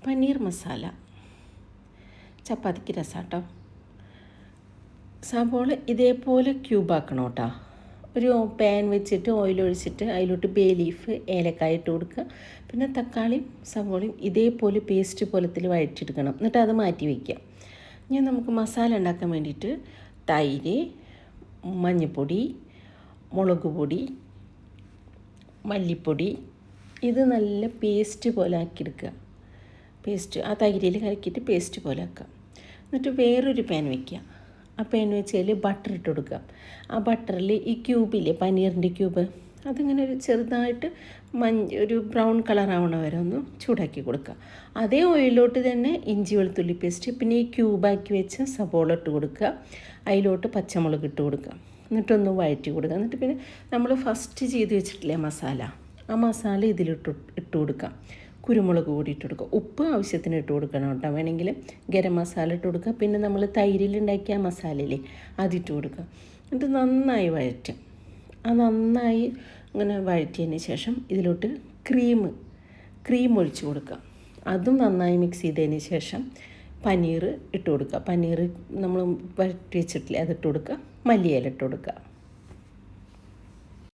പനീർ മസാല ചപ്പാത്തിക്ക് രസാട്ടോ. സവോള ഇതേപോലെ ക്യൂബാക്കണം കേട്ടോ. ഒരു പാൻ വെച്ചിട്ട് ഓയിൽ ഒഴിച്ചിട്ട് അതിലോട്ട് ബേ ലീഫ് ഏലക്കായ ഇട്ട് കൊടുക്കുക. പിന്നെ തക്കാളിയും സവോളയും ഇതേപോലെ പേസ്റ്റ് പോലത്തിൽ വഴറ്റിയെടുക്കണം. എന്നിട്ട് അത് മാറ്റി വയ്ക്കുക. ഇനി നമുക്ക് മസാല ഉണ്ടാക്കാൻ വേണ്ടിയിട്ട് തൈര്, മഞ്ഞൾപ്പൊടി, മുളക് പൊടി, മല്ലിപ്പൊടി ഇത് നല്ല പേസ്റ്റ് പോലെ ആക്കിയെടുക്കുക. പേസ്റ്റ് ആ തൈരിൽ കലക്കിയിട്ട് പേസ്റ്റ് പോലെ ആക്കുക. എന്നിട്ട് വേറൊരു പാൻ വയ്ക്കുക. ആ പാൻ വെച്ചതിൽ ബട്ടർ ഇട്ട് കൊടുക്കുക. ആ ബട്ടറിൽ ഈ ക്യൂബില്ലേ, പനീറിൻ്റെ ക്യൂബ്, അതിങ്ങനെ ഒരു ചെറുതായിട്ട് ഒരു ബ്രൗൺ കളർ ആവണ വരെ ഒന്ന് ചൂടാക്കി കൊടുക്കുക. അതേ ഓയിലോട്ട് തന്നെ ഇഞ്ചി വെളുത്തുള്ളി പേസ്റ്റ്, പിന്നെ ഈ ക്യൂബാക്കി വെച്ച് സവോള ഇട്ട് കൊടുക്കുക. അതിലോട്ട് പച്ചമുളക് ഇട്ട് കൊടുക്കുക. എന്നിട്ടൊന്ന് വഴറ്റി കൊടുക്കുക. എന്നിട്ട് പിന്നെ നമ്മൾ ഫസ്റ്റ് ചെയ്ത് വെച്ചിട്ടില്ലേ മസാല, ആ മസാല ഇട്ട് കൊടുക്കുക. കുരുമുളക് കൂടി ഇട്ട് കൊടുക്കുക. ഉപ്പ് ആവശ്യത്തിന് ഇട്ട് കൊടുക്കണം കേട്ടോ. വേണമെങ്കിൽ ഗരം മസാല ഇട്ട് കൊടുക്കുക. പിന്നെ നമ്മൾ തൈരിലുണ്ടാക്കിയ മസാലയില്ലേ അതിട്ട് കൊടുക്കുക. എന്നിട്ട് നന്നായി വഴറ്റുക. ആ നന്നായി ഇങ്ങനെ വഴറ്റിയതിന് ശേഷം ഇതിലോട്ട് ക്രീം ഒഴിച്ച് കൊടുക്കുക. അതും നന്നായി മിക്സ് ചെയ്തതിന് ശേഷം പനീർ ഇട്ട് കൊടുക്കുക. പനീർ നമ്മൾ വഴറ്റി വെച്ചിട്ടില്ലേ അതിട്ട് കൊടുക്കുക. മല്ലിയില ഇട്ട് കൊടുക്കുക.